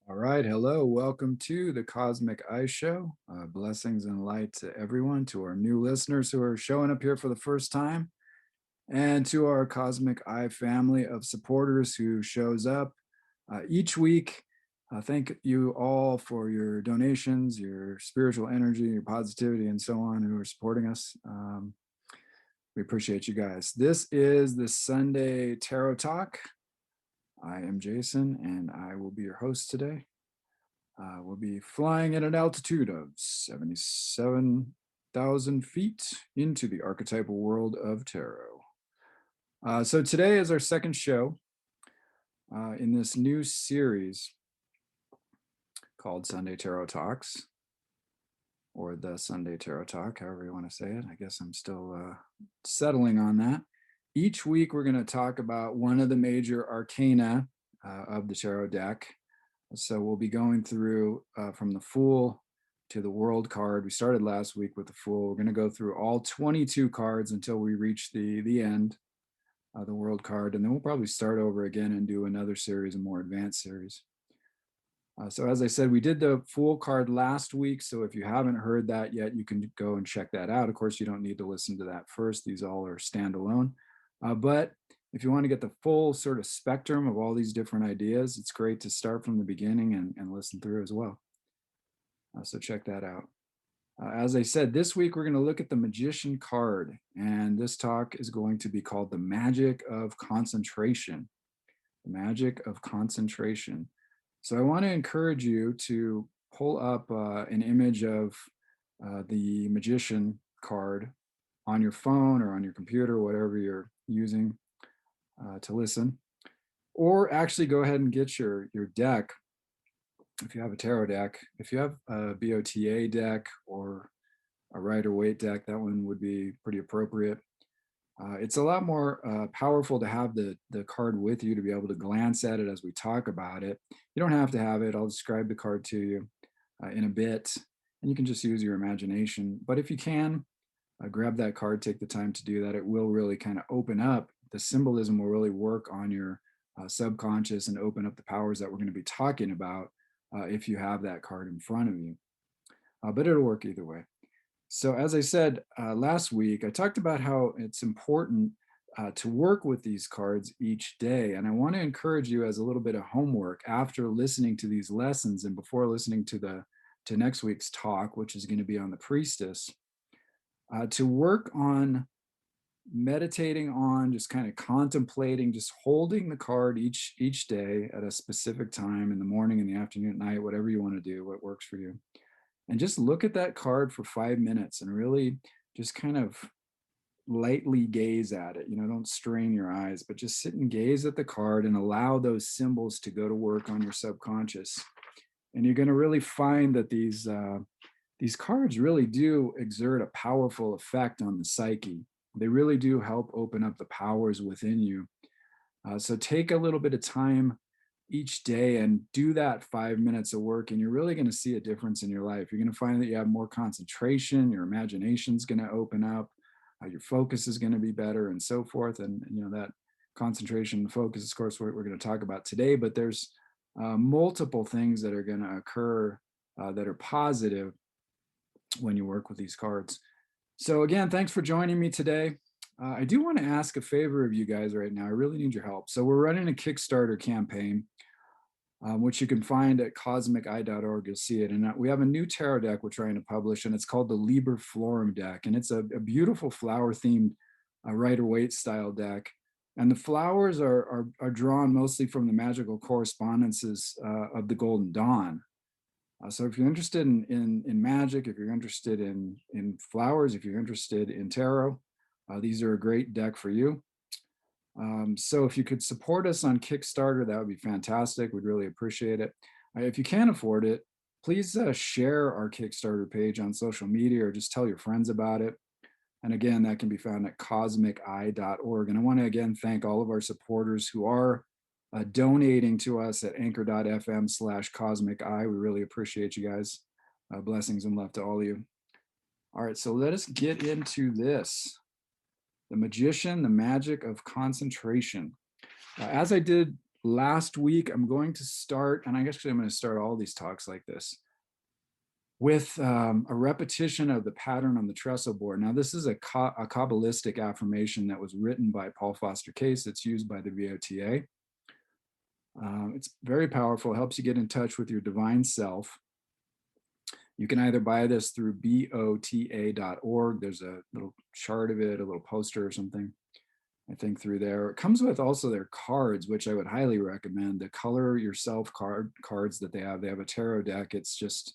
All right, hello, welcome to the Cosmic Eye Show. Blessings and light to everyone, to our new listeners who are showing up here for the first time, and to our Cosmic Eye family of supporters who shows up each week. Thank you all for your donations, your spiritual energy, your positivity, and so on, who are supporting us. We appreciate you guys. This is the Sunday Tarot Talk. I am Jason, and I will be your host today. We'll be flying at an altitude of 77,000 feet into the archetypal world of tarot. So today is our second show in this new series called Sunday Tarot Talks, or the Sunday Tarot Talk, however you want to say it. I guess I'm still settling on that. Each week, we're going to talk about one of the major arcana of the tarot deck. So we'll be going through from the Fool to the World card. We started last week with the Fool. We're going to go through all 22 cards until we reach the end, the World card, and then we'll probably start over again and do another series, a more advanced series. So as I said, we did the Fool card last week, so if you haven't heard that yet, you can go and check that out. Of course, you don't need to listen to that first. These all are standalone. But if you want to get the full sort of spectrum of all these different ideas, it's great to start from the beginning and listen through as well. So check that out. As I said, this week we're going to look at the Magician card, and this talk is going to be called the Magick of Concentration. The Magick of Concentration. So I want to encourage you to pull up an image of the Magician card on your phone or on your computer, whatever you're using to listen, or actually go ahead and get your deck. If you have a tarot deck, if you have a BOTA deck or a Rider-Waite deck, that one would be pretty appropriate. It's a lot more powerful to have the card with you to be able to glance at it as we talk about it. You don't have to have it. I'll describe the card to you in a bit, and you can just use your imagination. But if you can, grab that card, take the time to do that. It will really kind of open up. The symbolism will really work on your subconscious and open up the powers that we're going to be talking about if you have that card in front of you. But it'll work either way. So as I said last week, I talked about how it's important to work with these cards each day. And I want to encourage you as a little bit of homework after listening to these lessons and before listening to next week's talk, which is going to be on the Priestess, to work on meditating on, just kind of contemplating, just holding the card each day at a specific time, in the morning, in the afternoon, at night, whatever you want to do, what works for you. And just look at that card for 5 minutes and really just kind of lightly gaze at it. Don't strain your eyes, but just sit and gaze at the card and allow those symbols to go to work on your subconscious. And you're going to really find that these cards really do exert a powerful effect on the psyche. They really do help open up the powers within you. So take a little bit of time each day and do that 5 minutes of work, and you're really going to see a difference in your life. You're going to find that you have more concentration, your imagination's going to open up, your focus is going to be better, and so forth. And that concentration and focus, of course, what we're going to talk about today, but there's multiple things that are going to occur that are positive when you work with these cards. So again, thanks for joining me today. I do want to ask a favor of you guys right now. I really need your help. So we're running a Kickstarter campaign, which you can find at cosmiceye.org. You'll see it. And we have a new tarot deck we're trying to publish, and it's called the Liber Florum deck. And it's a beautiful flower-themed Rider-Waite style deck. And the flowers are drawn mostly from the magical correspondences of the Golden Dawn. So if you're interested in magic, if you're interested in flowers, if you're interested in tarot, these are a great deck for you. So if you could support us on Kickstarter, that would be fantastic. We'd really appreciate it. If you can't afford it, please share our Kickstarter page on social media or just tell your friends about it. And again, that can be found at cosmiceye.org. And I want to again thank all of our supporters who are donating to us at anchor.fm/cosmiceye. We really appreciate you guys. Blessings and love to all of you. All right, so let us get into this. The Magician, the Magick of Concentration. As I did last week, I'm going to start, and I guess I'm going to start all these talks like this, with a repetition of the pattern on the trestle board. Now, this is a qabalistic affirmation that was written by Paul Foster Case. It's used by the VOTA. It's very powerful, helps you get in touch with your divine self. You can either buy this through BOTA.org. There's a little chart of it, a little poster or something, I think, through there. It comes with also their cards, which I would highly recommend. The Color Yourself cards that they have. They have a tarot deck. It's just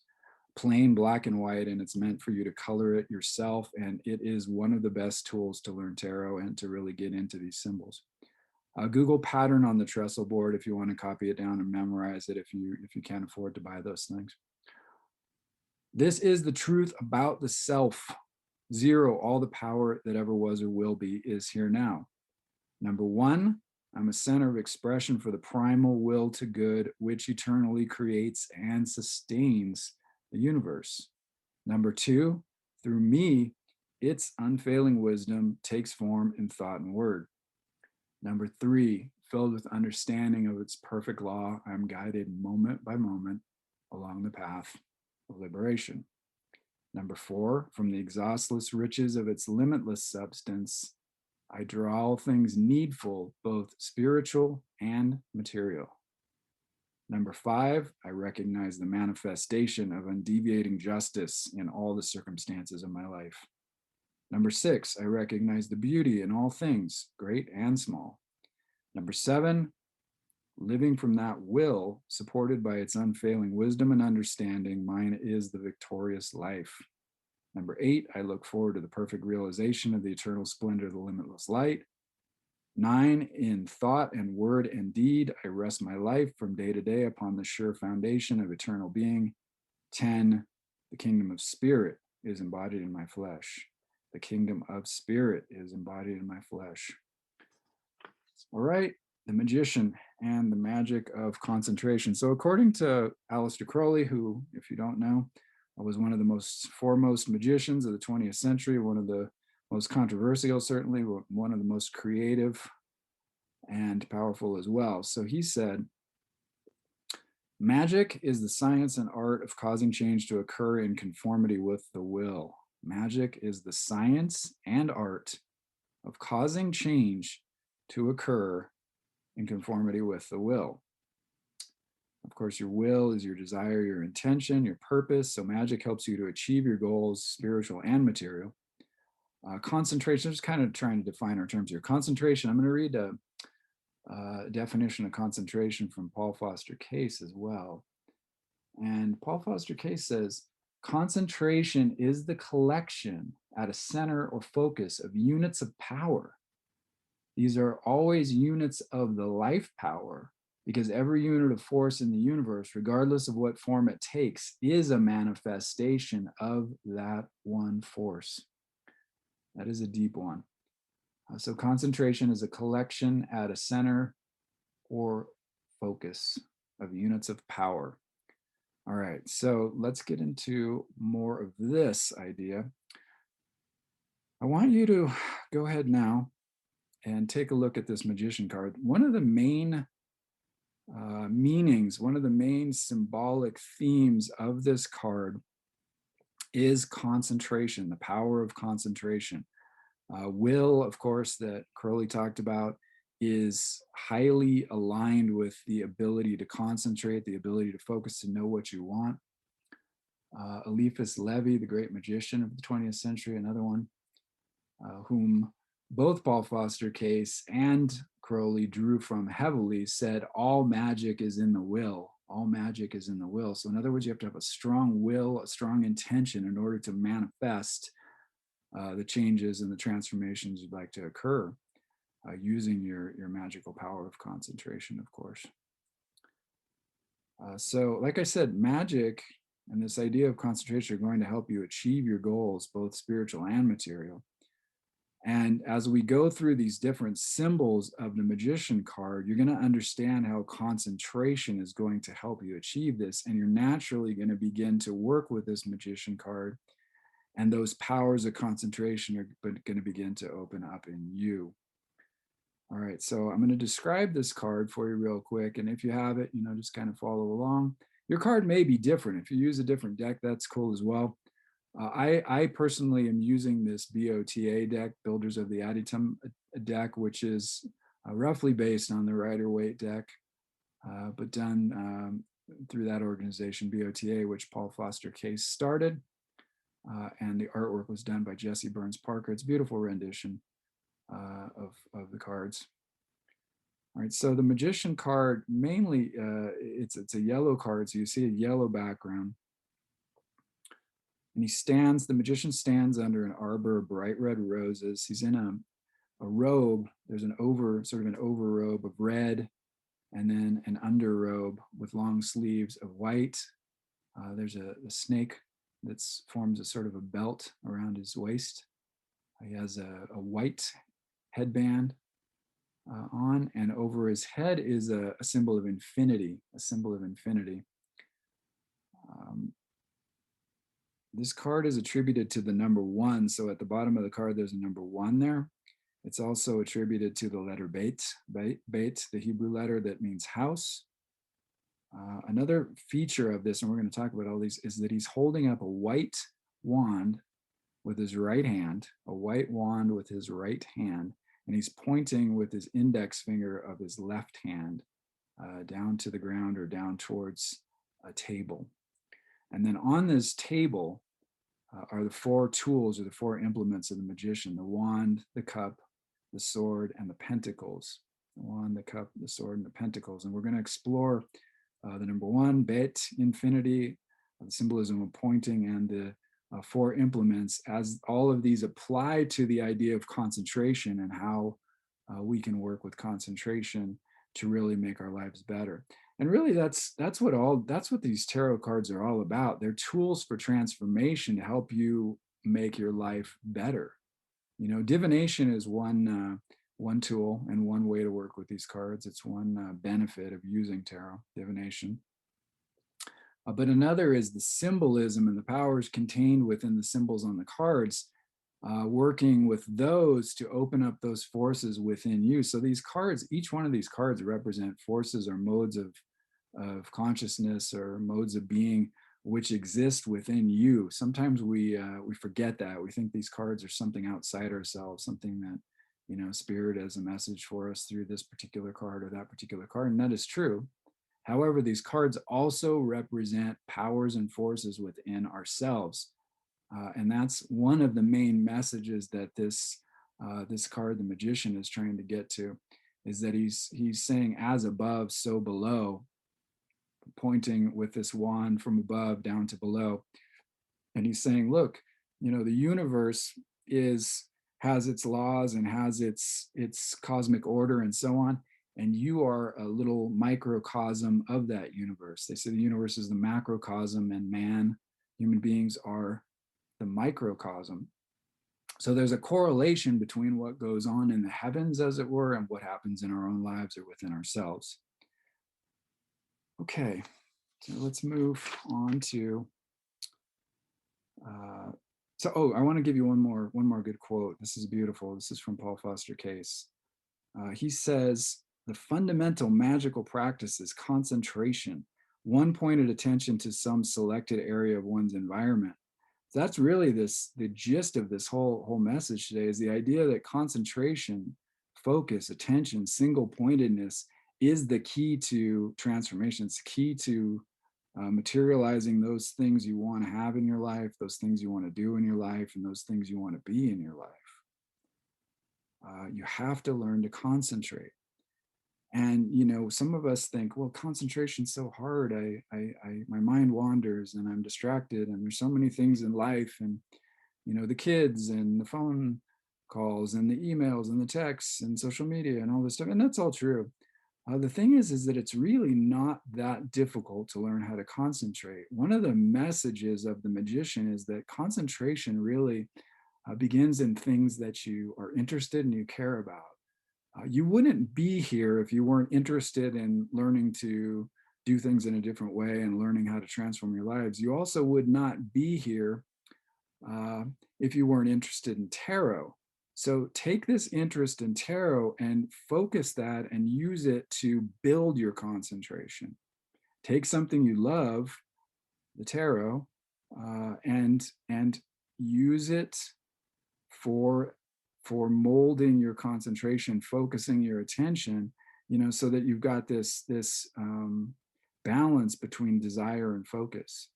plain black and white, and it's meant for you to color it yourself. And it is one of the best tools to learn tarot and to really get into these symbols. Google pattern on the trestle board if you want to copy it down and memorize it if you can't afford to buy those things. This is the truth about the self. Zero, all the power that ever was or will be is here now. Number one, I'm a center of expression for the primal will to good, which eternally creates and sustains the universe. Number two, through me, its unfailing wisdom takes form in thought and word. Number three, filled with understanding of its perfect law, I'm guided moment by moment along the path of liberation. Number four, from the exhaustless riches of its limitless substance, I draw all things needful, both spiritual and material. Number five, I recognize the manifestation of undeviating justice in all the circumstances of my life. Number six, I recognize the beauty in all things, great and small. Number seven, living from that will, supported by its unfailing wisdom and understanding, mine is the victorious life. Number eight, I look forward to the perfect realization of the eternal splendor of the limitless light. 9, in thought and word and deed, I rest my life from day to day upon the sure foundation of eternal being. 10, the kingdom of spirit is embodied in my flesh. The kingdom of spirit is embodied in my flesh. All right, the magician and the magic of concentration. So according to Aleister Crowley, who, if you don't know, was one of the most foremost magicians of the 20th century, one of the most controversial, certainly, one of the most creative and powerful as well. So he said, magic is the science and art of causing change to occur in conformity with the will. Magic is the science and art of causing change to occur in conformity with the will. Of course, your will is your desire, your intention, your purpose. So magic helps you to achieve your goals, spiritual and material. Concentration, I'm just kind of trying to define our terms here. Concentration, I'm going to read a definition of concentration from Paul Foster Case as well. And Paul Foster Case says, concentration is the collection at a center or focus of units of power. These are always units of the life power, because every unit of force in the universe, regardless of what form it takes, is a manifestation of that one force. That is a deep one. So concentration is a collection at a center or focus of units of power. All right, so let's get into more of this idea. I want you to go ahead now and take a look at this magician card. One of the main meanings, one of the main symbolic themes of this card is concentration, the power of concentration. Will, of course, that Crowley talked about, is highly aligned with the ability to concentrate, the ability to focus, to know what you want. Eliphas Levi, the great magician of the 20th century, another one, whom both Paul Foster Case and Crowley drew from heavily, said all magic is in the will. All magic is in the will. So in other words, you have to have a strong will, a strong intention in order to manifest the changes and the transformations you'd like to occur using your magical power of concentration, of course. So like I said, magic and this idea of concentration are going to help you achieve your goals, both spiritual and material. And as we go through these different symbols of the magician card, you're going to understand how concentration is going to help you achieve this. And you're naturally going to begin to work with this magician card. And those powers of concentration are going to begin to open up in you. All right, so I'm going to describe this card for you real quick. And if you have it, just kind of follow along. Your card may be different. If you use a different deck, that's cool as well. I personally am using this BOTA deck, Builders of the Adytum deck, which is roughly based on the Rider-Waite deck, but done through that organization, BOTA, which Paul Foster Case started. And the artwork was done by Jesse Burns Parker. It's a beautiful rendition of the cards. All right, so the Magician card, mainly it's a yellow card, so you see a yellow background. And the magician stands under an arbor of bright red roses. He's in a robe. There's sort of an over robe of red, and then an under robe with long sleeves of white. There's a snake that forms a sort of a belt around his waist. He has a white headband on, and over his head is a symbol of infinity, This card is attributed to the number 1. So at the bottom of the card, there's a number 1 there. It's also attributed to the letter BETH, the Hebrew letter that means house. Another feature of this, and we're going to talk about all these, is that he's holding up a white wand with his right hand, and he's pointing with his index finger of his left hand down to the ground or down towards a table. And then on this table are the 4 tools or the 4 implements of the magician: the wand, the cup, the sword, and the pentacles. The wand, the cup, the sword, and the pentacles. And we're going to explore the number 1, BETH, infinity, the symbolism of pointing, and the 4 implements, as all of these apply to the idea of concentration and how we can work with concentration to really make our lives better. And really, that's what these tarot cards are all about. They're tools for transformation to help you make your life better. Divination is one tool and one way to work with these cards. It's one benefit of using tarot divination. But another is the symbolism and the powers contained within the symbols on the cards, working with those to open up those forces within you. So these cards, each one of these cards represent forces or modes of consciousness or modes of being which exist within you. Sometimes we forget that. We think these cards are something outside ourselves, something that, Spirit has a message for us through this particular card or that particular card, and that is true. However, these cards also represent powers and forces within ourselves. And that's one of the main messages that this card, the Magician, is trying to get to, is that he's saying, as above, so below, pointing with this wand from above down to below. And he's saying, look, the universe has its laws and has its cosmic order and so on. And you are a little microcosm of that universe. They say the universe is the macrocosm, and human beings, are the microcosm. So there's a correlation between what goes on in the heavens, as it were, and what happens in our own lives or within ourselves. Okay, so let's move on to, I want to give you one more good quote. This is beautiful. This is from Paul Foster Case. He says, the fundamental magical practice is concentration, one-pointed attention to some selected area of one's environment. So that's really the gist of this whole message today, is the idea that concentration, focus, attention, single-pointedness is the key to transformation. It's key to materializing those things you want to have in your life, those things you want to do in your life, and those things you want to be in your life. You have to learn to concentrate. And, some of us think, well, concentration's so hard. My mind wanders and I'm distracted, and there's so many things in life, and, the kids and the phone calls and the emails and the texts and social media and all this stuff. And that's all true. The thing is that it's really not that difficult to learn how to concentrate. One of the messages of the Magician is that concentration really begins in things that you are interested and you care about. You wouldn't be here if you weren't interested in learning to do things in a different way and learning how to transform your lives. You also would not be here if you weren't interested in tarot. So take this interest in tarot and focus that and use it to build your concentration. Take something you love, the tarot, and use it for molding your concentration, focusing your attention, so that you've got this balance between desire and focus.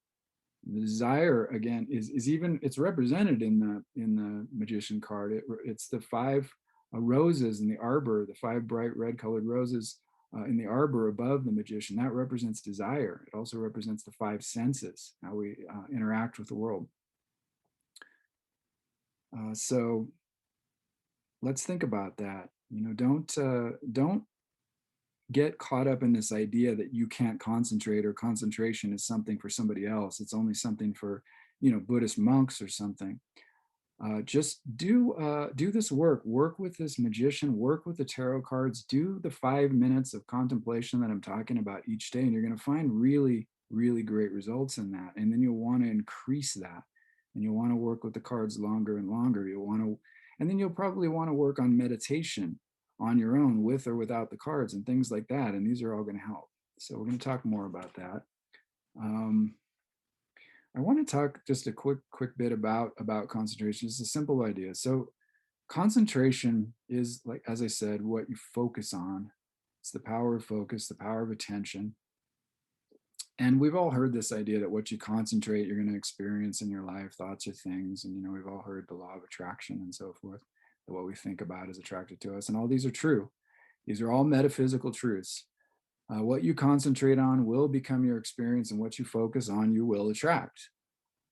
The desire, again, is even, it's represented in the magician card. It's the five roses in the arbor, the five bright red colored roses in the arbor above the magician. That represents desire. It also represents the five senses, how we interact with the world. So let's think about that. Don't get caught up in this idea that you can't concentrate, or concentration is something for somebody else. It's only something for, Buddhist monks or something. Just do this work. Work with this magician. Work with the tarot cards. Do the 5 minutes of contemplation that I'm talking about each day, and you're going to find really, really great results in that. And then you'll want to increase that, and you'll want to work with the cards longer and longer. And then you'll probably want to work on meditation on your own, with or without the cards, and things like that. And these are all going to help. So we're going to talk more about that. I want to talk just a quick bit about concentration. It's a simple idea. So concentration is, like, as I said, what you focus on. It's the power of focus, the power of attention. And we've all heard this idea that what you concentrate, you're going to experience in your life. Thoughts are things. And, we've all heard the law of attraction and so forth, that what we think about is attracted to us. And all these are true. These are all metaphysical truths. What you concentrate on will become your experience, and what you focus on, you will attract.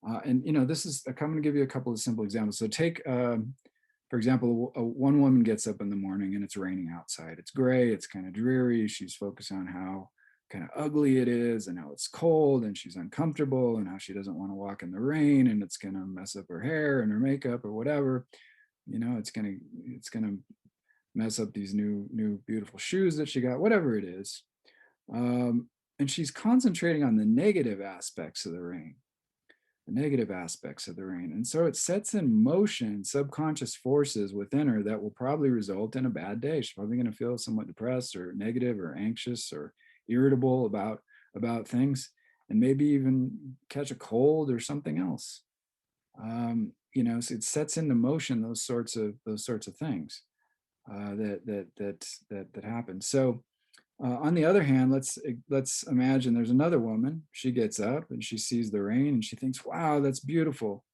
And this is, I'm going to give you a couple of simple examples. So take, for example, one woman gets up in the morning and it's raining outside. It's gray, it's kind of dreary. She's focused on how kind of ugly it is, and how it's cold, and she's uncomfortable, and how she doesn't want to walk in the rain, and it's going to mess up her hair and her makeup or whatever. It's going to mess up these new beautiful shoes that she got, whatever it is. And she's concentrating on the negative aspects of the rain. And so it sets in motion subconscious forces within her that will probably result in a bad day. She's probably going to feel somewhat depressed or negative or anxious or irritable about things, and maybe even catch a cold or something else. So it sets into motion those sorts of things that happen. So on the other hand, let's imagine there's another woman. She gets up and she sees the rain and she thinks, wow, that's beautiful.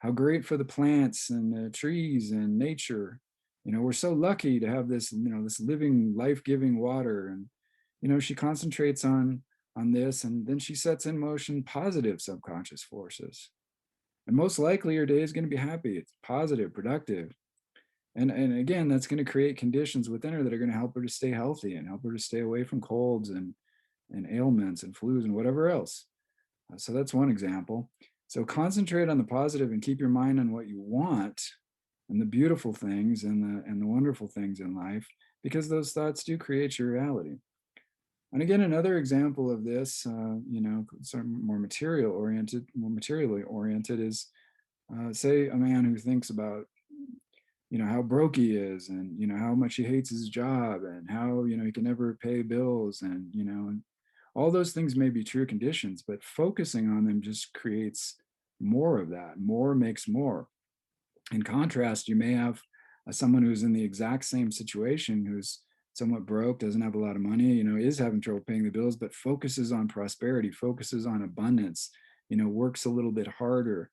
How great for the plants and the trees and nature. We're so lucky to have this, this living, life-giving water. And, she concentrates on this, and then she sets in motion positive subconscious forces. And most likely your day is going to be happy. It's positive, productive. And again, that's going to create conditions within her that are going to help her to stay healthy and help her to stay away from colds and ailments and flus and whatever else. So that's one example. So concentrate on the positive and keep your mind on what you want and the beautiful things and the wonderful things in life, because those thoughts do create your reality. And again, another example of this, sort of more materially oriented is, say, a man who thinks about, how broke he is, and, how much he hates his job, and how, he can never pay bills, and, and all those things may be true conditions, but focusing on them just creates more of that. More makes more. In contrast, you may have someone who's in the exact same situation, who's somewhat broke, doesn't have a lot of money, is having trouble paying the bills, but focuses on prosperity, focuses on abundance, works a little bit harder,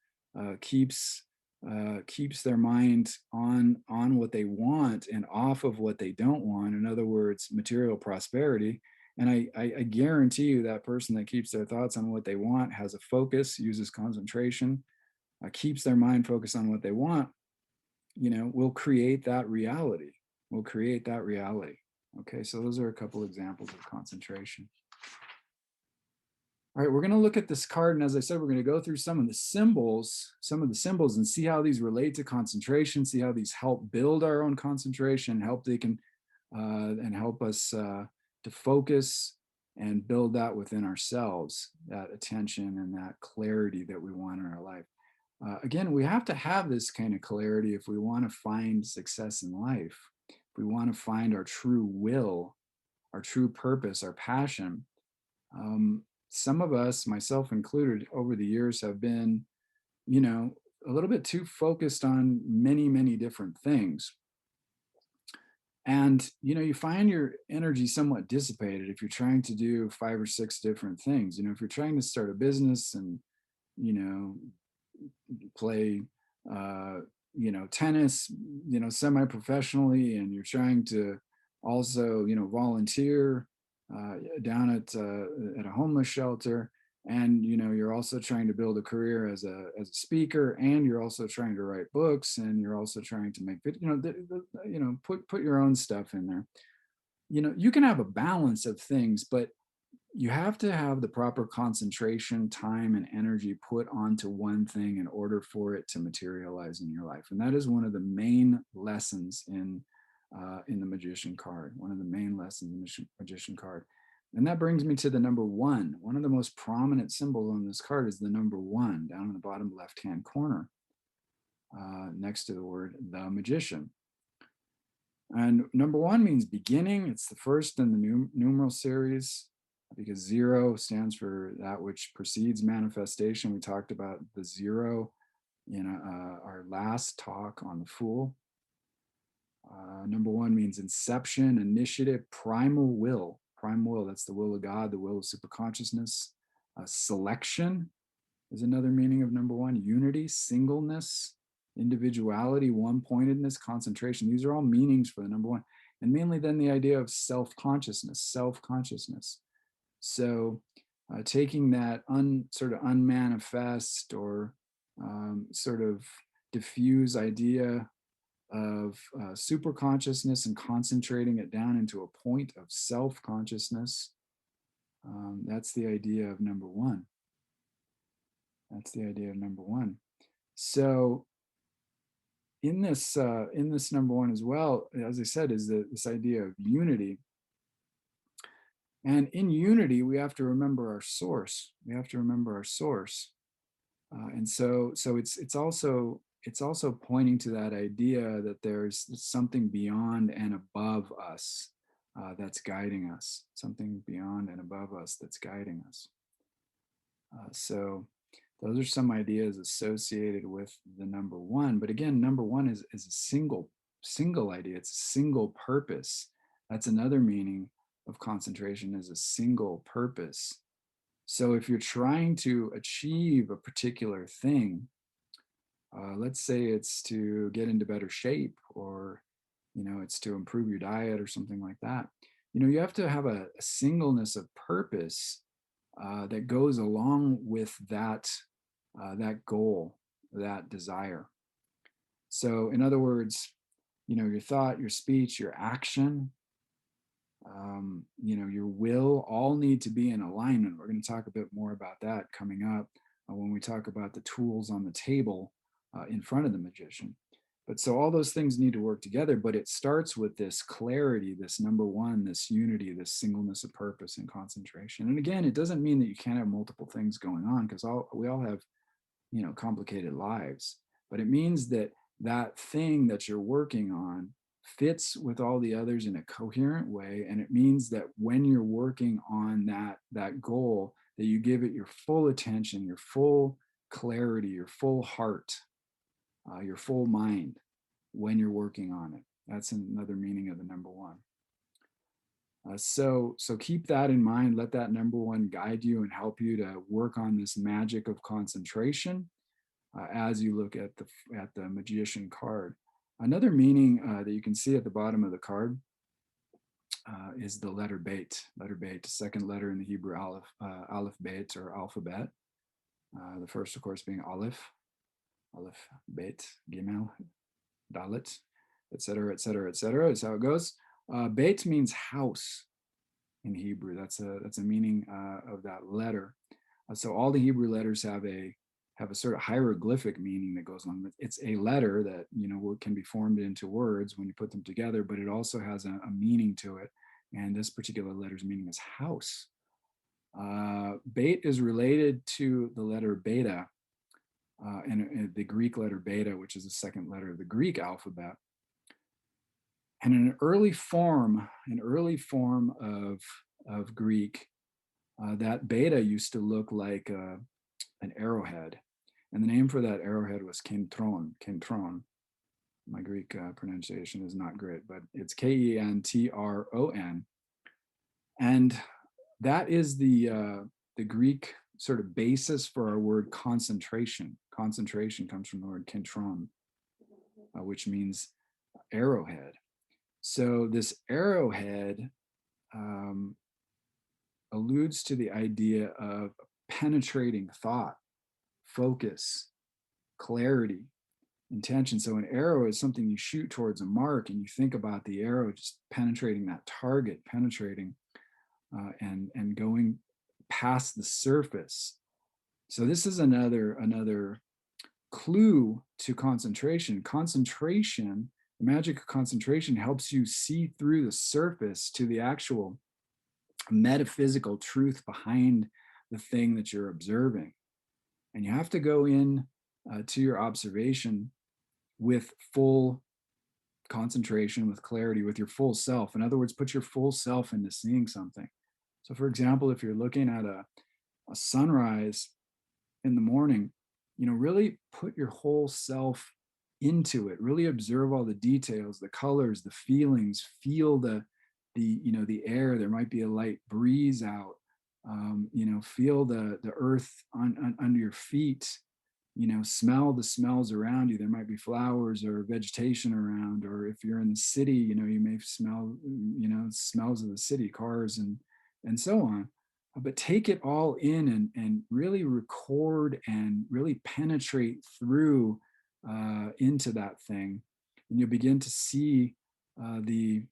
keeps their mind on what they want and off of what they don't want. In other words, material prosperity. And I guarantee you that person that keeps their thoughts on what they want has a focus, uses concentration, keeps their mind focused on what they want, will create that reality. Okay, so those are a couple examples of concentration. All right, we're going to look at this card, and as I said, we're going to go through some of the symbols, and see how these relate to concentration, see how these help build our own concentration, help us to focus and build that within ourselves, that attention and that clarity that we want in our life. Again, we have to have this kind of clarity if we want to find success in life, if we want to find our true will, our true purpose, our passion. Some of us, myself included, over the years have been, you know, a little bit too focused on many, many different things. And, you find your energy somewhat dissipated if you're trying to do five or six different things. If you're trying to start a business and, you know, play, uh, tennis, semi-professionally, and you're trying to also, volunteer down at a homeless shelter, and you're also trying to build a career as a speaker, and you're also trying to write books, and you're also trying to make put your own stuff in there. You can have a balance of things, but you have to have the proper concentration, time, and energy put onto one thing in order for it to materialize in your life. And that is one of the main lessons in the Magician card. One of the main lessons in the Magician card. And that brings me to the number one. One of the most prominent symbols on this card is the number one down in the bottom left-hand corner, next to the word the Magician. And number one means beginning. It's the first in the numeral series, because zero stands for that which precedes manifestation. We talked about the zero in our last talk on the Fool. Number one means inception, initiative, primal will. Primal will, that's the will of God, the will of superconsciousness. Selection is another meaning of number one. Unity, singleness, individuality, one-pointedness, concentration. These are all meanings for the number one. And mainly then the idea of self-consciousness, self-consciousness. So taking that sort of unmanifest or sort of diffuse idea of super consciousness and concentrating it down into a point of self-consciousness, that's the idea of number one. That's the idea of number one. So in this number one as well, as I said, is this idea of unity. And in unity, we have to remember our source. We have to remember our source. And so it's also pointing to that idea that there's something beyond and above us that's guiding us. Something beyond and above us that's guiding us. So those are some ideas associated with the number one. But again, number one is a single idea. It's a single purpose. That's another meaning of concentration, is a single purpose. So if you're trying to achieve a particular thing, let's say it's to get into better shape, or it's to improve your diet or something like that, you have to have a singleness of purpose that goes along with that goal, that desire. So in other words, your thought, your speech, your action, your will, all need to be in alignment. We're going to talk a bit more about that coming up when we talk about the tools on the table in front of the magician. But so all those things need to work together, but it starts with this clarity, this number one, this unity, this singleness of purpose and concentration. And again, it doesn't mean that you can't have multiple things going on, because we all have, complicated lives, but it means that that thing that you're working on fits with all the others in a coherent way. And it means that when you're working on that goal, that you give it your full attention, your full clarity, your full heart, your full mind when you're working on it. That's another meaning of the number one. So keep that in mind. Let that number one guide you and help you to work on this magic of concentration as you look at the Magician card. Another meaning that you can see at the bottom of the card is the letter BETH. Letter BETH, second letter in the Hebrew aleph bet, or alphabet. The first, of course, being aleph, bet, gimel, dalet, etc., etc., etc. is how it goes. BETH means house in Hebrew. That's a meaning of that letter. So all the Hebrew letters have a sort of hieroglyphic meaning that goes along with it. It's a letter that can be formed into words when you put them together, but it also has a meaning to it. And this particular letter's meaning is house. BETH is related to the letter beta, and the Greek letter beta, which is the second letter of the Greek alphabet. And in an early form of Greek, that beta used to look like an arrowhead. And the name for that arrowhead was kentron. My Greek pronunciation is not great, but it's Kentron. And that is the Greek sort of basis for our word concentration. Concentration comes from the word kentron, which means arrowhead. So this arrowhead alludes to the idea of penetrating thought, focus, clarity, intention. So an arrow is something you shoot towards a mark, and you think about the arrow just penetrating that target, penetrating and going past the surface. So this is another clue to concentration. Concentration, the magic of concentration, helps you see through the surface to the actual metaphysical truth behind the thing that you're observing. And you have to go in to your observation with full concentration, with clarity, with your full self. In other words, put your full self into seeing something. So for example, if you're looking at a sunrise in the morning, really put your whole self into it. Really observe all the details, the colors, the feelings, feel the air. There might be a light breeze out. Feel the earth under your feet. Smell the smells around you. There might be flowers or vegetation around, or if you're in the city, you may smell, smells of the city, cars and so on. But take it all in and really record and really penetrate through into that thing, and you'll begin to see the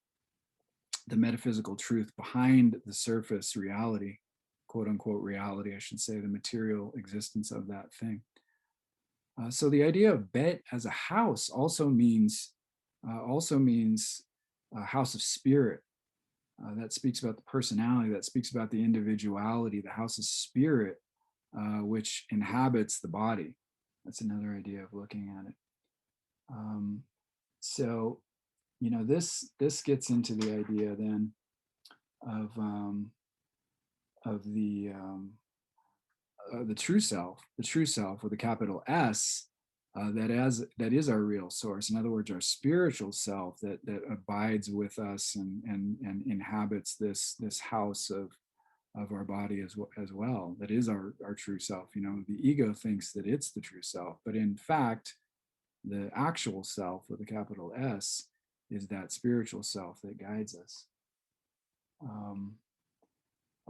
metaphysical truth behind the surface reality, quote unquote reality, I should say, the material existence of that thing. So the idea of BETH as a house also means a house of spirit. That speaks about the personality, that speaks about the individuality, the house of spirit, which inhabits the body. That's another idea of looking at it. So, this gets into the idea then of the true self with a capital S, that is our real source. In other words, our spiritual self that abides with us and inhabits this house of our body as well. That is our true self. The ego thinks that it's the true self, but in fact, the actual self with a capital S is that spiritual self that guides us.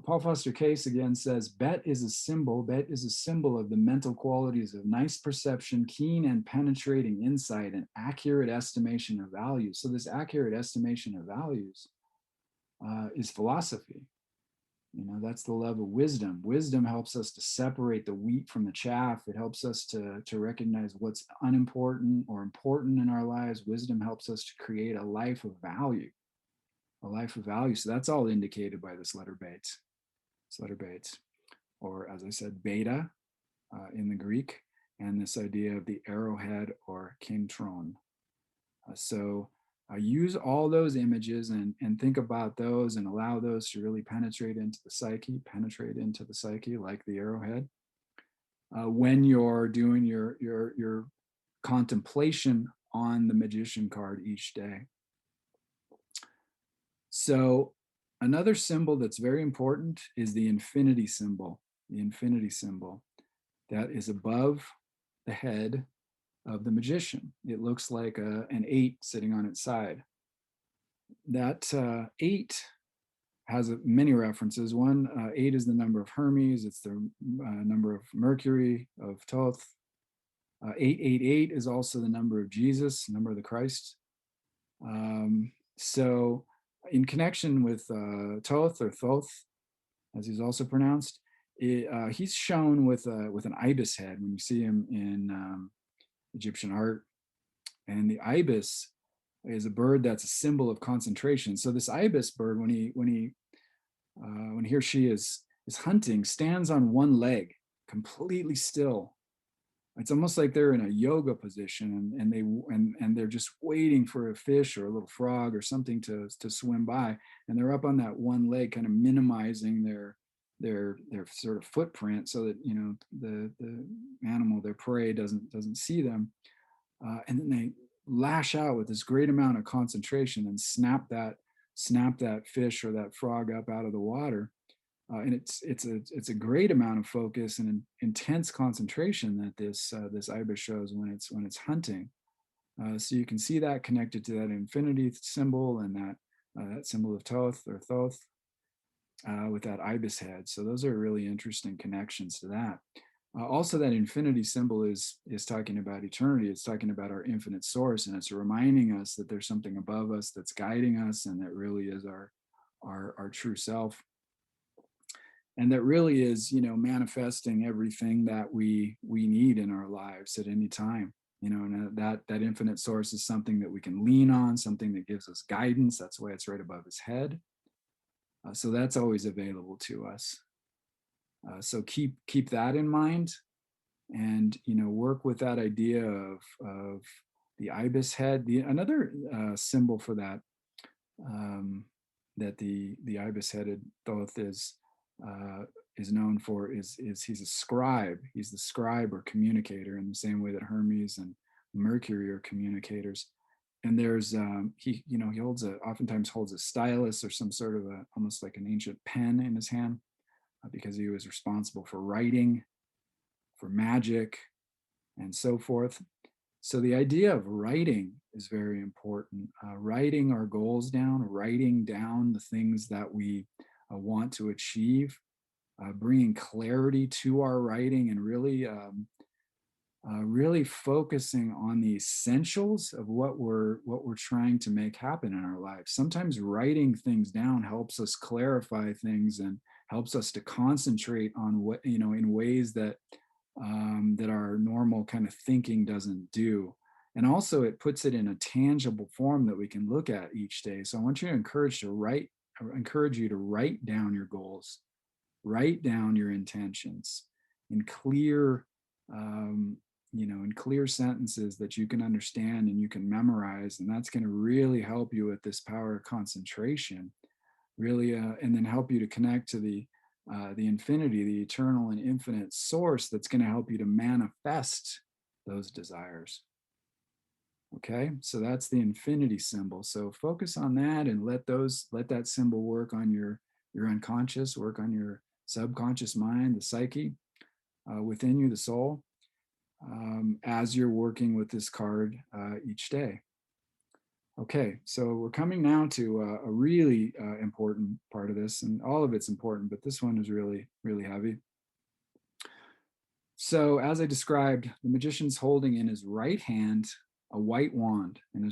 Paul Foster Case again says, BETH is a symbol of the mental qualities of nice perception, keen and penetrating insight, and accurate estimation of values. So this accurate estimation of values is philosophy. That's the love of wisdom. Wisdom helps us to separate the wheat from the chaff. It helps us to recognize what's unimportant or important in our lives. Wisdom helps us to create a life of value. So that's all indicated by this letter BETH. Or as I said, beta in the Greek, and this idea of the arrowhead or kentron. So use all those images and think about those and allow those to really penetrate into the psyche like the arrowhead. When you're doing your contemplation on the magician card each day. So another symbol that's very important is the infinity symbol. The infinity symbol that is above the head of the magician. It looks like an 8 sitting on its side. That 8 has many references. One, 8 is the number of Hermes. It's the number of Mercury, of Thoth. 888 is also the number of Jesus, number of the Christ. So in connection with Thoth or Thoth, as he's also pronounced, he's shown with an ibis head when you see him in Egyptian art. And the ibis is a bird that's a symbol of concentration. So this ibis bird, when he or she is hunting, stands on one leg, completely still, It's almost like they're in a yoga position, and they're just waiting for a fish or a little frog or something to swim by, and they're up on that one leg, kind of minimizing their sort of footprint, so that the animal, their prey, doesn't see them, and then they lash out with this great amount of concentration and snap that fish or that frog up out of the water. And it's a great amount of focus and intense concentration that this ibis shows when it's hunting. So you can see that connected to that infinity symbol, and that symbol of Thoth or Thoth, with that ibis head. So those are really interesting connections to that. Also, that infinity symbol is talking about eternity. It's talking about our infinite source, and it's reminding us that there's something above us that's guiding us, and that really is our true self, and that really is manifesting everything that we need in our lives at any time. And that infinite source is something that we can lean on, something that gives us guidance. That's why it's right above his head. So that's always available to us. So keep that in mind, and work with that idea of the ibis head. Another symbol for that, that the ibis-headed Thoth is known for, is he's a scribe. He's the scribe or communicator, in the same way that Hermes and Mercury are communicators. And there's he oftentimes holds a stylus or some sort of almost like an ancient pen in his hand, because he was responsible for writing, for magic, and so forth. So the idea of writing is very important. Writing our goals down, writing down the things that we want to achieve, bringing clarity to our writing, and really focusing on the essentials of what we're trying to make happen in our lives. Sometimes writing things down helps us clarify things and helps us to concentrate on what, in ways that that our normal kind of thinking doesn't do. And also it puts it in a tangible form that we can look at each day. So I want you to encourage you to write down your goals, write down your intentions in clear, in clear sentences that you can understand and you can memorize. And that's going to really help you with this power of concentration, really, and then help you to connect to the infinity, the eternal and infinite source, that's going to help you to manifest those desires. Okay, so that's the infinity symbol. So focus on that, and let that symbol work on your unconscious, work on your subconscious mind, the psyche, within you, the soul, as you're working with this card each day. Okay, so we're coming now to a really important part of this, and all of it's important, but this one is really, really heavy. So as I described, the magician's holding in his right hand a white wand, and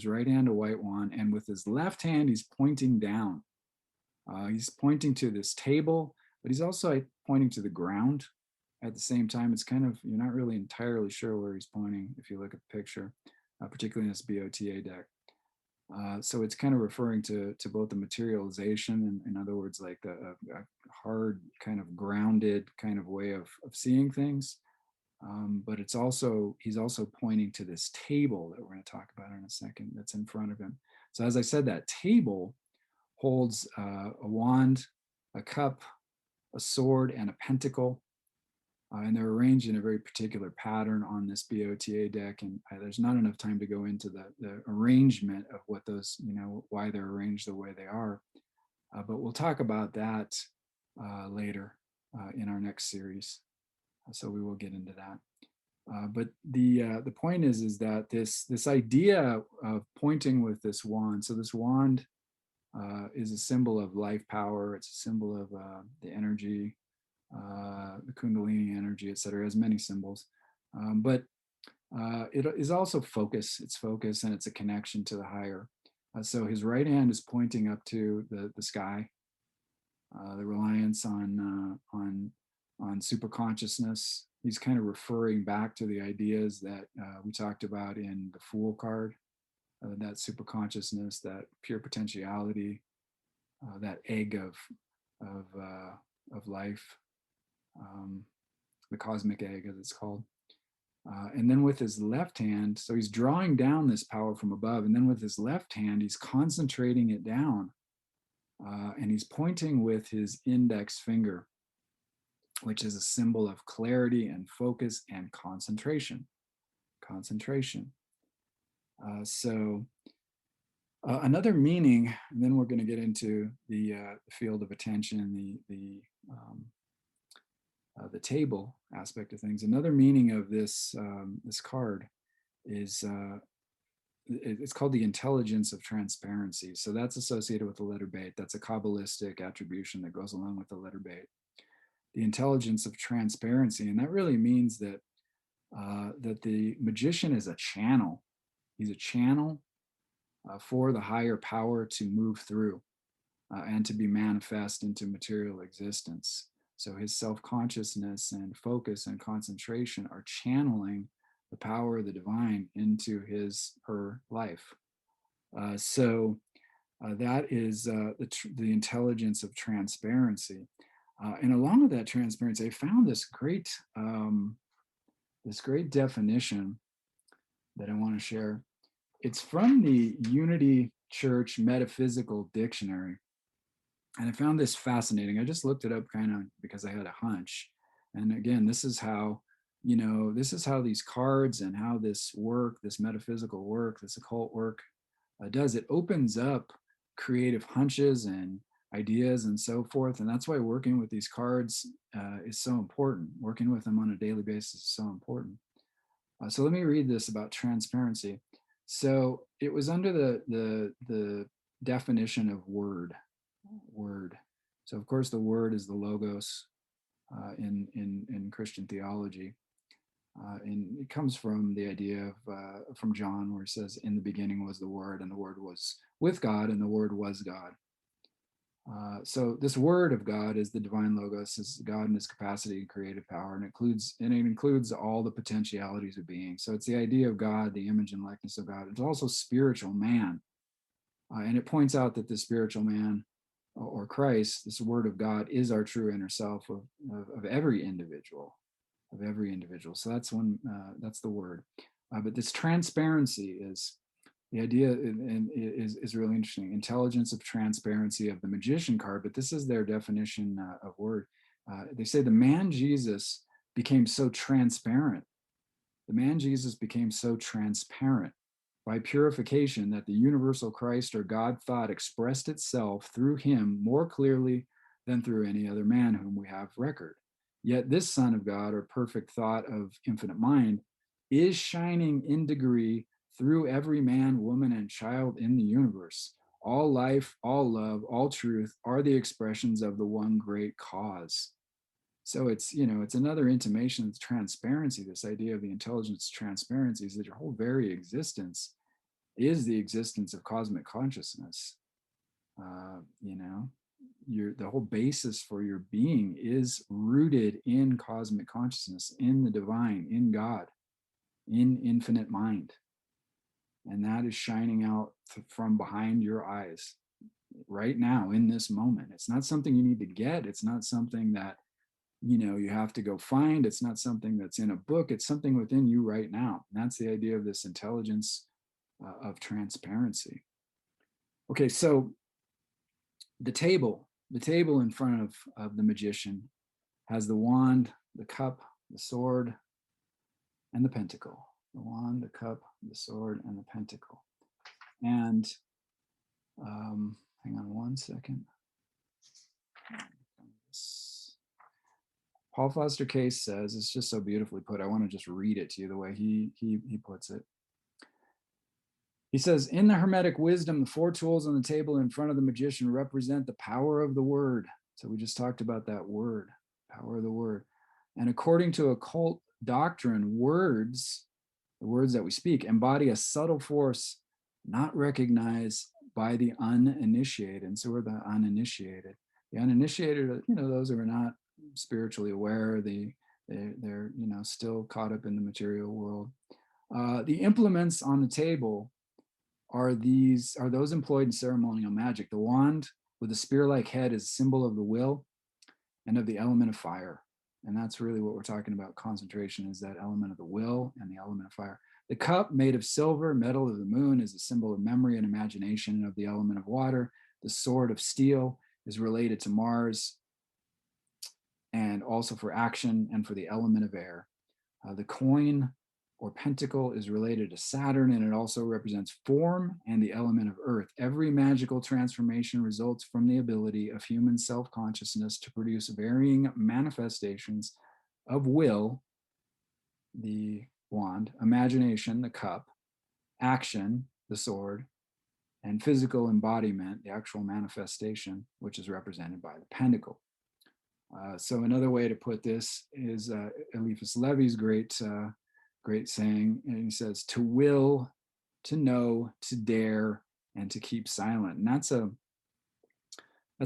with his left hand, he's pointing down. He's pointing to this table, but he's also pointing to the ground at the same time. It's kind of, you're not really entirely sure where he's pointing if you look at the picture, particularly in this BOTA deck. So it's kind of referring to both the materialization, in other words, like a hard kind of grounded kind of way of seeing things. But he's also pointing to this table that we're going to talk about in a second, that's in front of him. So as I said, that table holds a wand, a cup, a sword, and a pentacle. And they're arranged in a very particular pattern on this BOTA deck, and there's not enough time to go into the arrangement of what those, why they're arranged the way they are. But we'll talk about that later in our next series. So we will get into that. But the point is that this idea of pointing with this wand. So this wand is a symbol of life power. It's a symbol of the energy, the Kundalini energy, etc. It has many symbols, but it is also focus. It's focus, and it's a connection to the higher. So his right hand is pointing up to the sky, the reliance on super consciousness. He's kind of referring back to the ideas that we talked about in the Fool card, that super consciousness, that pure potentiality, that egg of life, the cosmic egg, as it's called. And then with his left hand, so he's drawing down this power from above, and then with his left hand, he's concentrating it down, and he's pointing with his index finger, which is a symbol of clarity and focus and concentration. Concentration. Another meaning, and then we're going to get into the field of attention, the table aspect of things. Another meaning of this this card is it's called the intelligence of transparency. So that's associated with the letter BETH. That's a qabalistic attribution that goes along with the letter BETH. The intelligence of transparency, and that really means that that the magician is a channel. He's a channel for the higher power to move through and to be manifest into material existence. So his self-consciousness and focus and concentration are channeling the power of the divine into her life. That is the intelligence of transparency. And along with that transparency, I found this great definition that I want to share. It's from the Unity Church Metaphysical Dictionary. And I found this fascinating. I just looked it up kind of because I had a hunch. And again, this is how these cards and how this work, this metaphysical work, this occult work does. It opens up creative hunches and ideas and so forth. And that's why working with these cards is so important. Working with them on a daily basis is so important. So let me read this about transparency. So it was under the definition of word. So of course the word is the logos in Christian theology. And it comes from the idea of from John, where it says, in the beginning was the word, and the word was with God, and the word was God. So this word of God is the divine logos, is God in his capacity and creative power, and it includes all the potentialities of being. So it's the idea of God, the image and likeness of God. It's also spiritual man. And it points out that the spiritual man, or Christ, this word of God, is our true inner self of every individual, So that's that's the word. But this transparency is the idea, and is really interesting. Intelligence of transparency of the magician card, but this is their definition of word. They say the man Jesus became so transparent. The man Jesus became so transparent by purification that the universal Christ or God thought expressed itself through him more clearly than through any other man whom we have record. Yet this Son of God, or perfect thought of infinite mind, is shining in degree through every man, woman, and child in the universe. All life, all love, all truth are the expressions of the one great cause. So it's another intimation of transparency. This idea of the intelligence transparency is that your whole very existence is the existence of cosmic consciousness. The whole basis for your being is rooted in cosmic consciousness, in the divine, in God, in infinite mind. And that is shining out from behind your eyes right now in this moment. It's not something you need to get. It's not something that you have to go find. It's not something that's in a book. It's something within you right now. And that's the idea of this intelligence of transparency. Okay, so the table in front of the magician has the wand, the cup, the sword, and the pentacle. The wand, the cup, the sword, and the pentacle. And hang on one second. Paul Foster Case says, it's just so beautifully put. I want to just read it to you the way he puts it. He says, in the Hermetic wisdom, the four tools on the table in front of the magician represent the power of the word. So we just talked about that word, power of the word. And according to occult doctrine, the words that we speak, embody a subtle force not recognized by the uninitiated. And so we're the uninitiated. The uninitiated, those who are not spiritually aware, they're still caught up in the material world. The implements on the table are those employed in ceremonial magic. The wand with a spear-like head is a symbol of the will and of the element of fire. And that's really what we're talking about. Concentration is that element of the will and the element of fire. The cup made of silver, metal of the moon, is a symbol of memory and imagination of the element of water. The sword of steel is related to Mars and also for action and for the element of air. The coin or pentacle is related to Saturn, and it also represents form and the element of earth. Every magical transformation results from the ability of human self-consciousness to produce varying manifestations of will, the wand, imagination, the cup, action, the sword, and physical embodiment, the actual manifestation, which is represented by the pentacle. So another way to put this is Eliphas Levi's great saying, and he says, to will, to know, to dare, and to keep silent. And that's a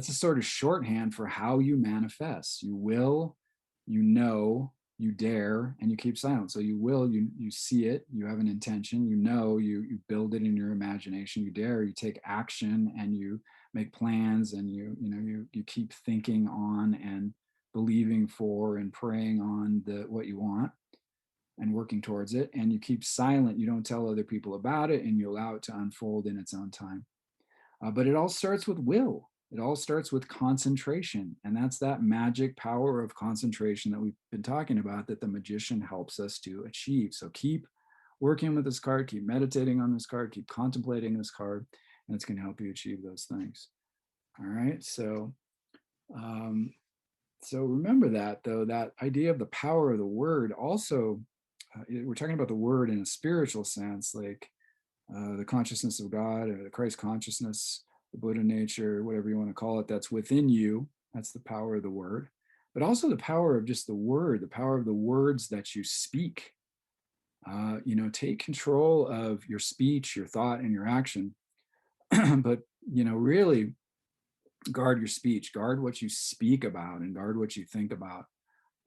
sort of shorthand for how you manifest. You will, you know, you dare, and you keep silent. So you will, you see it, you have an intention, you know, you build it in your imagination, you dare, you take action, and you make plans, and you keep thinking on and believing for and praying on what you want and working towards it, and you keep silent. You don't tell other people about it, and you allow it to unfold in its own time. But it all starts with will. It all starts with concentration, and that's that magic power of concentration that we've been talking about, that the magician helps us to achieve. So keep working with this card, keep meditating on this card, keep contemplating this card, and it's going to help you achieve those things. All right, so remember that, though, that idea of the power of the word also, we're talking about the word in a spiritual sense, like the consciousness of God or the Christ consciousness, the Buddha nature, whatever you want to call it, that's within you. That's the power of the word, but also the power of just the word, the power of the words that you speak. Take control of your speech, your thought, and your action. But, really guard your speech, guard what you speak about, and guard what you think about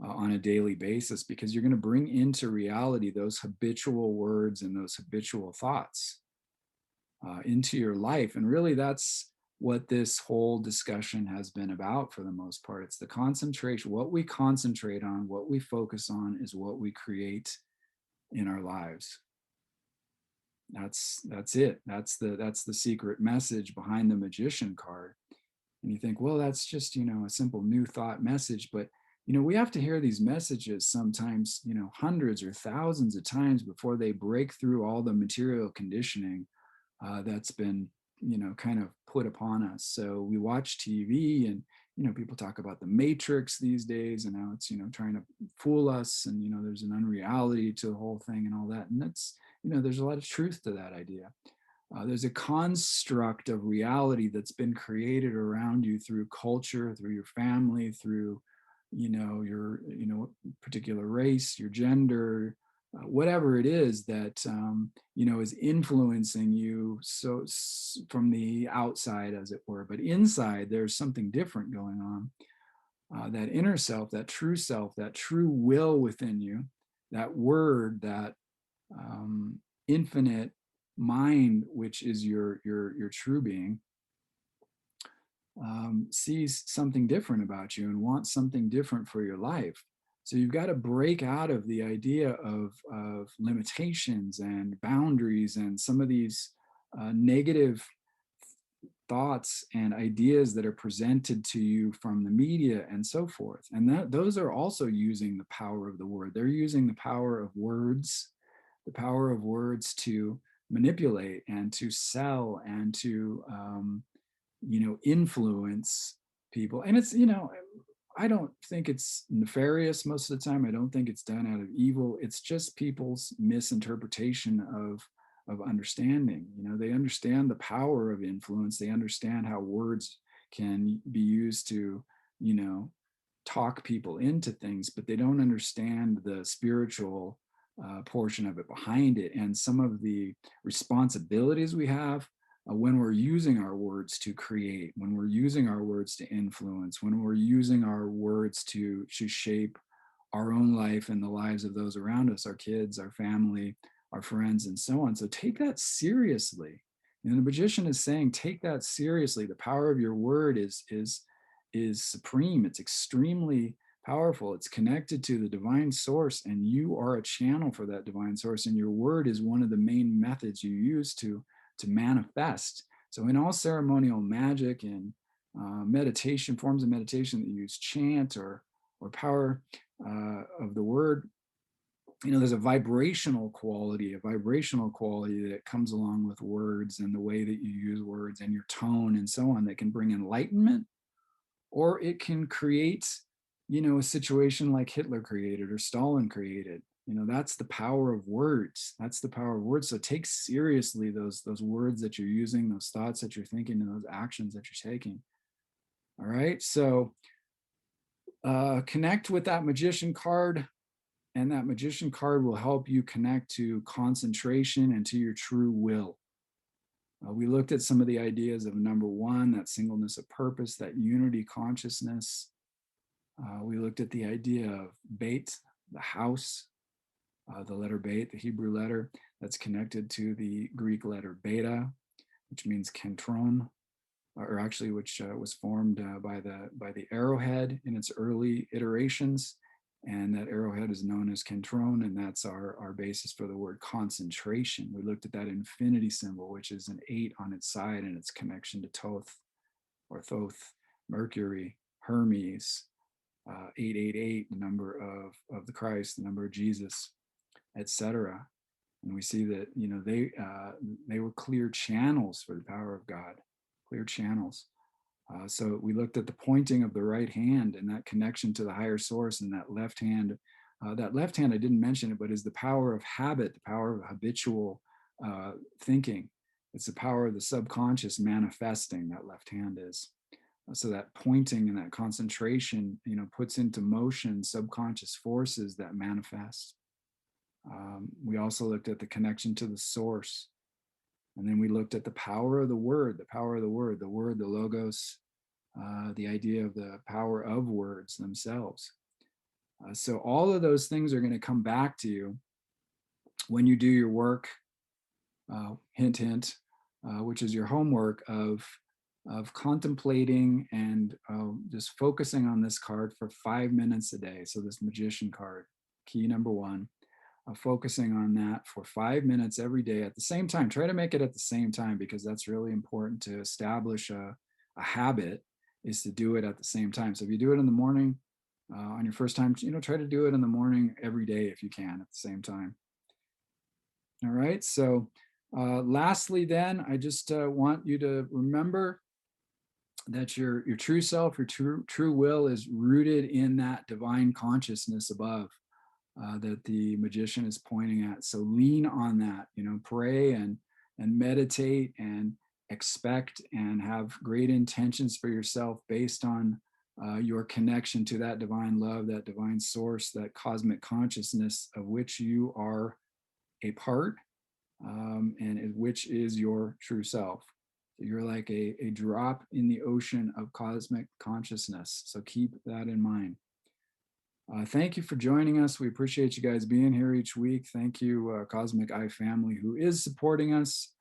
on a daily basis, because you're going to bring into reality those habitual words and those habitual thoughts into your life. And really, that's what this whole discussion has been about for the most part. It's the concentration. What we concentrate on, what we focus on, is what we create in our lives. That's it. That's the secret message behind the magician card. And you think, well, that's just, a simple new thought message. But, we have to hear these messages sometimes, hundreds or thousands of times before they break through all the material conditioning that's been, kind of put upon us. So we watch TV, and, people talk about the Matrix these days, and how it's, trying to fool us, and, there's an unreality to the whole thing and all that. And that's, there's a lot of truth to that idea. There's a construct of reality that's been created around you through culture, through your family, through, your, particular race, your gender, whatever it is that, is influencing you. So from the outside, as it were, but inside, there's something different going on. That inner self, that true will within you, that word, that infinite mind, which is your true being, sees something different about you and wants something different for your life. So you've got to break out of the idea of limitations and boundaries and some of these negative thoughts and ideas that are presented to you from the media and so forth. And those are also using the power of the word. They're using the power of words to manipulate and to sell and to influence people. And it's, I don't think it's nefarious most of the time. I don't think it's done out of evil. It's just people's misinterpretation of understanding. They understand the power of influence. They understand how words can be used to, talk people into things, but they don't understand the spiritual portion of it behind it, and some of the responsibilities we have when we're using our words to create, when we're using our words to influence, when we're using our words to shape our own life and the lives of those around us, our kids, our family, our friends, and so on. So take that seriously. And the magician is saying, take that seriously. The power of your word is supreme. It's extremely powerful. It's connected to the divine source, and you are a channel for that divine source. And your word is one of the main methods you use to manifest. So in all ceremonial magic and meditation, forms of meditation that use chant or power of the word, there's a vibrational quality that comes along with words and the way that you use words and your tone and so on, that can bring enlightenment, or it can create, a situation like Hitler created or Stalin created. That's the power of words. That's the power of words. So take seriously those words that you're using, those thoughts that you're thinking, and those actions that you're taking. All right. So connect with that magician card, and that magician card will help you connect to concentration and to your true will. We looked at some of the ideas of number one, that singleness of purpose, that unity consciousness. We looked at the idea of BETH, the house, the letter BETH, the Hebrew letter that's connected to the Greek letter beta, which means kentron, or actually which was formed by the arrowhead in its early iterations. And that arrowhead is known as kentron, and that's our basis for the word concentration. We looked at that infinity symbol, which is an 8 on its side, and its connection to THOTH, or Thoth, Mercury, Hermes, 888, the number of the Christ, the number of Jesus, etc. And we see that they were clear channels for the power of God, clear channels. So we looked at the pointing of the right hand and that connection to the higher source, and that left hand. That left hand, I didn't mention it, but is the power of habit, the power of habitual thinking. It's the power of the subconscious manifesting, that left hand is. So that pointing and that concentration, puts into motion subconscious forces that manifest. We also looked at the connection to the source. And then we looked at the power of the word, the logos, the idea of the power of words themselves. So all of those things are going to come back to you when you do your work, hint, hint, which is your homework of contemplating and just focusing on this card for 5 minutes a day. So this magician card, key number one. Focusing on that for 5 minutes every day at the same time. Try to make it at the same time, because that's really important to establish a habit, is to do it at the same time. So if you do it in the morning on your first time, try to do it in the morning every day if you can at the same time. All right. So lastly, then, I just want you to remember that your true self, your true will is rooted in that divine consciousness above. That the magician is pointing at. So lean on that, pray and meditate and expect and have great intentions for yourself based on your connection to that divine love, that divine source, that cosmic consciousness of which you are a part, and which is your true self. So you're like a drop in the ocean of cosmic consciousness. So keep that in mind. Thank you for joining us. We appreciate you guys being here each week. Thank you, Cosmic Eye family, who is supporting us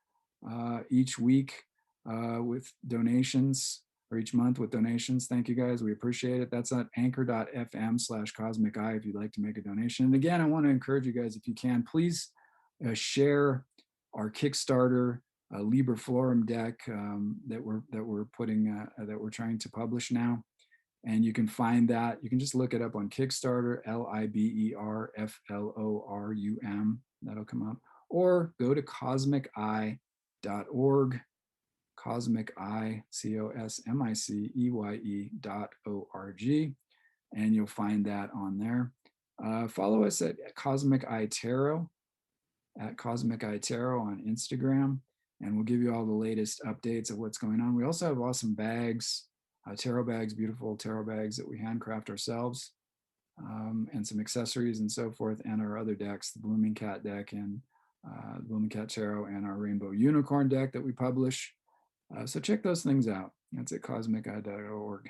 each week with donations, or each month with donations. Thank you guys. We appreciate it. That's at anchor.fm/Cosmic Eye if you'd like to make a donation. And again, I want to encourage you guys, if you can, please share our Kickstarter Liber Florum deck that we're putting that we're trying to publish now. And you can find that. You can just look it up on Kickstarter, LIBERFLORUM. That'll come up. Or go to cosmiceye.org, Cosmic Eye, COSMICEYE.org, and you'll find that on there. Follow us at Cosmic Eye Tarot, at Cosmic Eye Tarot on Instagram, and we'll give you all the latest updates of what's going on. We also have awesome bags. Tarot bags, beautiful tarot bags that we handcraft ourselves, and some accessories and so forth, and our other decks, the Blooming Cat deck and the Blooming Cat Tarot, and our Rainbow Unicorn deck that we publish. So check those things out. That's at cosmiceye.org.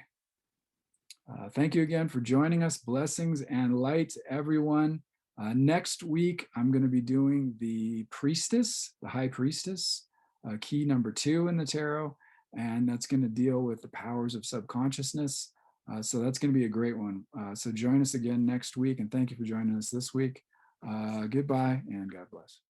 Thank you again for joining us. Blessings and light, everyone. Next week, I'm going to be doing the Priestess, the High Priestess, key number 2 in the tarot. And that's going to deal with the powers of subconsciousness. So that's going to be a great one. So join us again next week, and thank you for joining us this week. Goodbye and God bless.